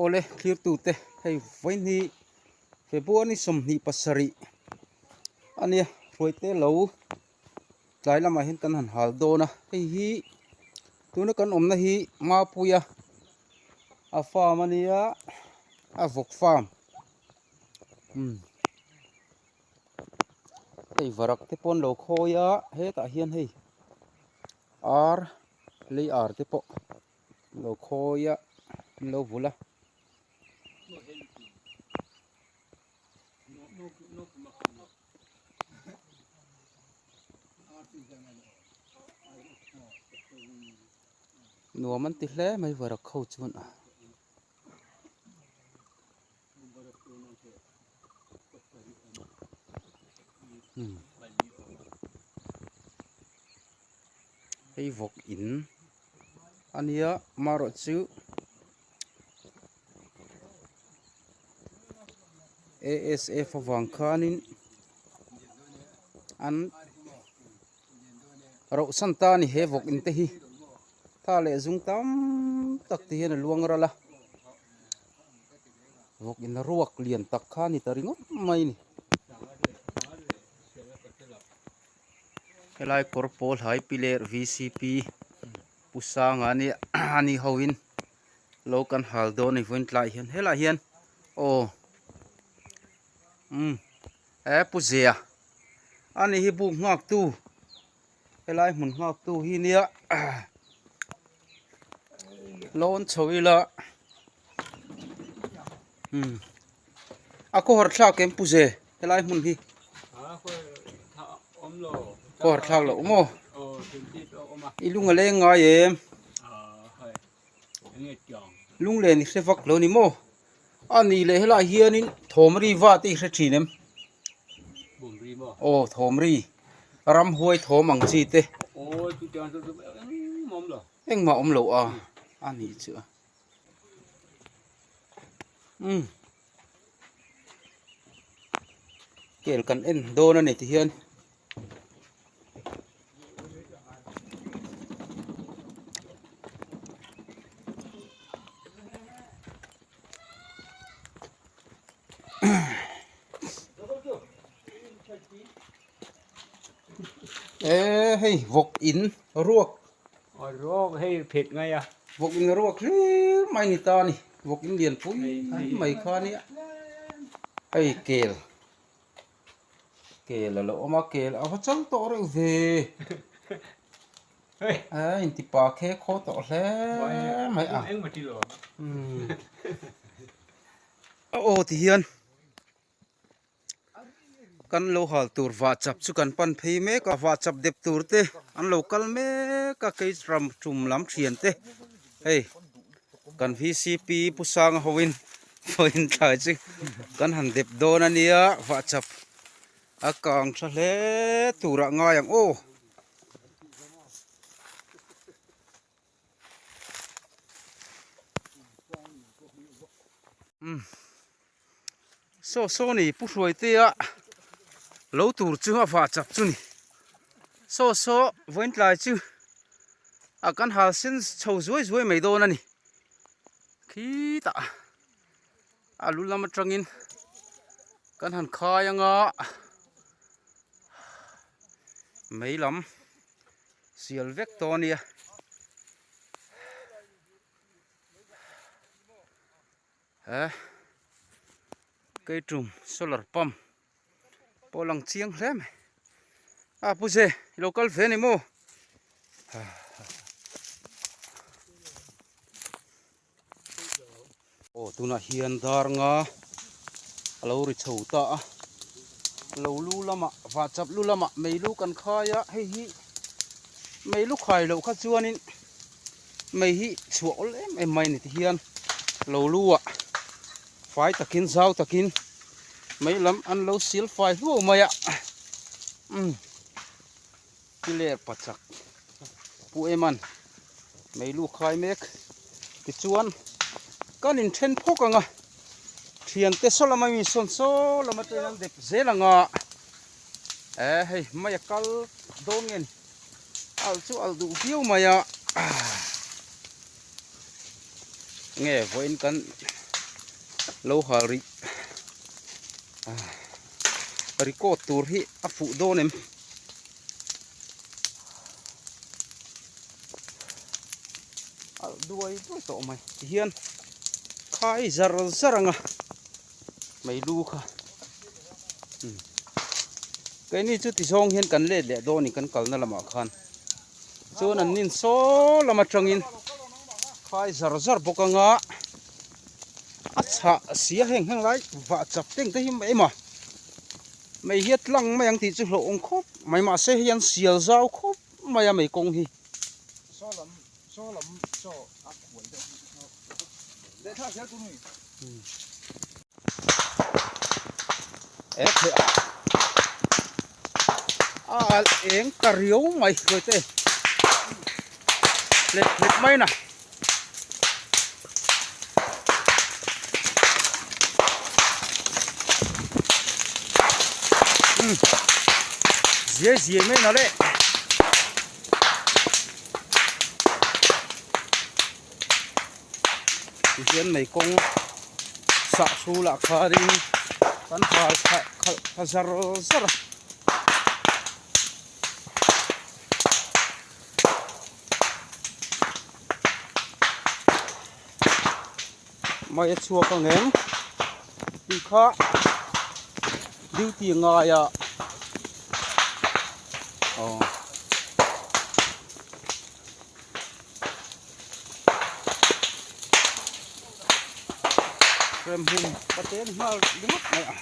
ole clear tu te hei voin hi February som hi pasari ania roite lo tlai lama hin kan han hal do na hei hi tuna kan omna hi ma puya a farm ania a vok farm hei varak te pon lo khoya he ta hian hei ar lei ar te po lo khoya lo vula nuam an ti hle mai varak kho chuan a hei vok in ania maro chu ASF awang khanin an ro santa ni he vok in te hi tha le zung tam tak ti hian luang rala vok in ruak lian tak kha ni taringot mai ni helai korpol hai piler VCP pusang ani ani hoin lokan haldo ni voin tlai hian hela hian o puzea ani hi bu ngak tu helai mun ngak tu hi nia lon choila ako har thla kem puze helai mun hi ko har thla lo mo ilunga le nga yem lung le ni sefak lo ni mo ani le helai hianin thomri wa ti hre thinem o thomri ram huai thom ang chi te eng ma om lo a ani chu kel kan en do na ne ti hian hei vok in ruak ruốc hay thịt ngay à vok in ruak hle mai ni ta ni vok in lian pui mai kha ni hei kel lo ma kel a chang to re ve in ti pa khe kho to hle mai a anh mà đi rồi o ti hian kan lo hal tur wa chap chu kan pan phei me ka wa chap dep tur te an local me ka kai ram chum lam thian te hey kan VCP pusang hoin hoin thai chi kan han dep don ania wa chap akang tha hle tura nga yang o so ni pu hroi te a lo tur chu ha wa chap chu ni so voin tlai chu a kan hal sin chho zuai mai don ani khi ta alu lama tangin kan han khayanga meilam sial vek to nia cây trùm solar pump polang chiang hlem a puse local ve ni mo o tuna hian dar nga alo ri chho ta lo lu lama wa chap lu lama meilu kan khaya hei hi meilu khai lo kha chuanin mei hi chuol em mai ni ti hian lo lu a fai takin zau takin meilam an lo sil fai hu maya clear pachak pu eman meilu khai mek ti chuan kan in then phok anga thian te solama mi son so lama tenan dep zelanga hei maya kal dongen al chu al du hiu maya nghe với cắn lâu hà ri ri cô tour hi áp phụ đô nem đuôi tổ mày hiền khai zar zaranga mày lu kha cái này chút thì song hiền cần lệ lệ đô ni cần cầu na làm khan cho nên nín số làm trăng khai zar zar bokanga acha sia heng heng lai và chập tiếng tới mấy mà mày hiết lăng mày ăn thì chú lộ ông khóc mày mà sẽ hiền xiao rau khóc mày mày công hi số lắm số ác quỷ đấy để thằng sẽ tụi mình ép thế em cà riếu mày rồi thế lết mày nè dễ mấy nó đấy hiện này công sạ su lạc khá đi kan khá zar zar mày chua con em đi khá đi tiền ngài à rem hum bắt tên mà đứng mất này à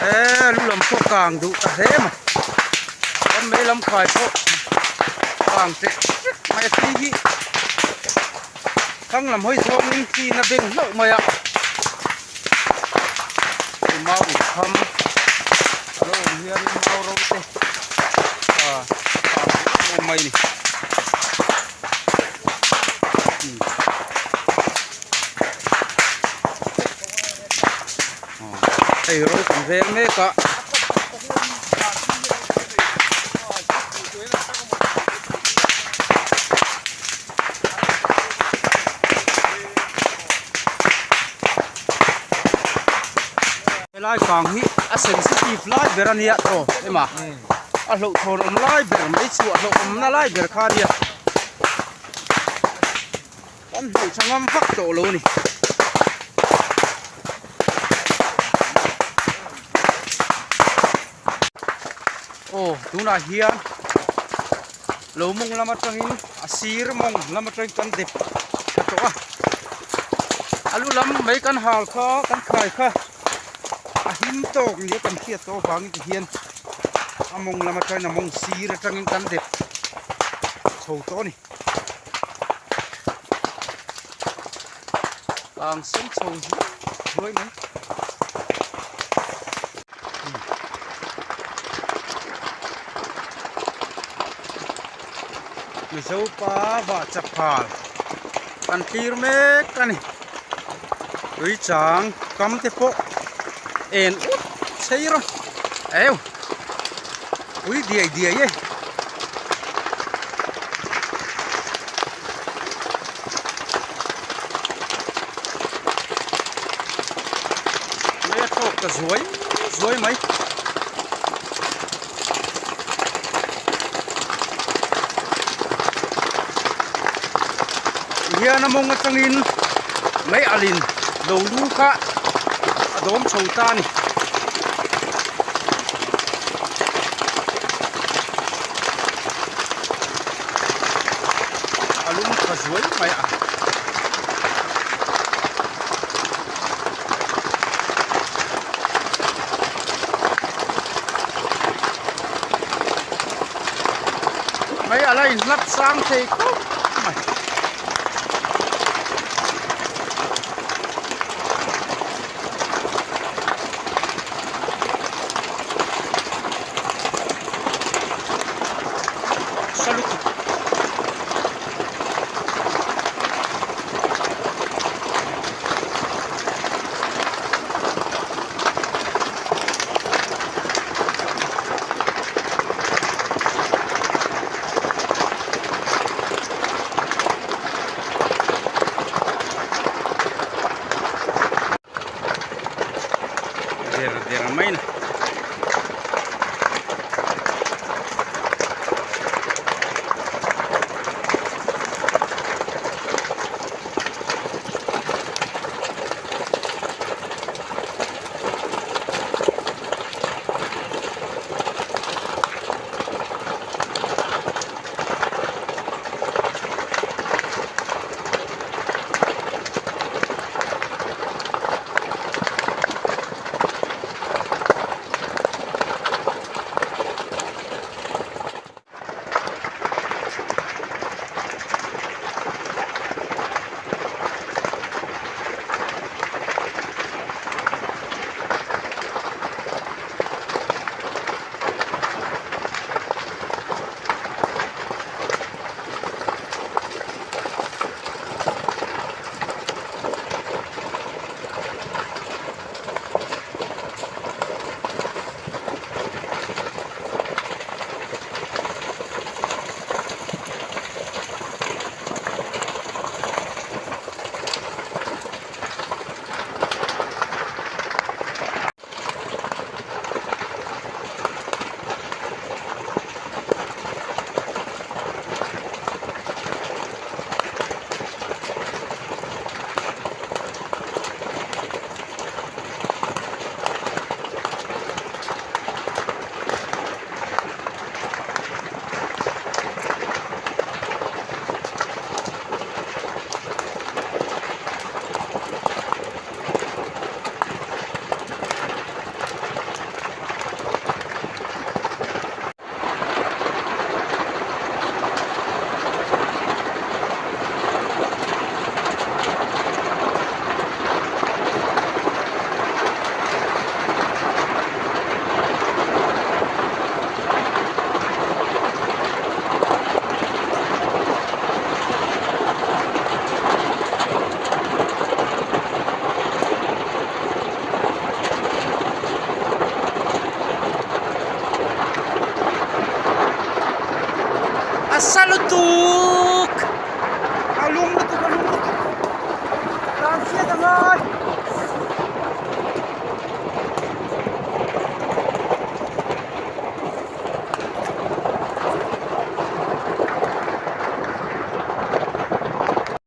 ê lu làm phố càng đủ ta thế mà con mấy làm khai phố càng thế mày tí thằng làm hơi thơm nhưng khi nó bên lậu mày ạ mau thầm alo hiền mau râu tê mày này đây rồi cũng về mấy cả lai càng hi sensitive lai berania to ema lo thor lai ber mai chu lo na lai ber kha dia kan hu changam phak to lo ni tuna hian lo mong lama tangin asir mong lama tang kan dep to alu lam mai kan hal kha kan khai kha him tok ni kan khia to bang hian among lama tang na mong sir tangin kan dep chho to ni ang sung chho hoi ni mi sâu pa và chập phal kan tir me kan ui chang kam te po en út sei ro eo ui dia ye me to ka zuai mai hiền mong nga tangin mấy alin đầu lu kha adom chouta ni alum khazuai mai a mấy alai nắp sang thì có mày salut.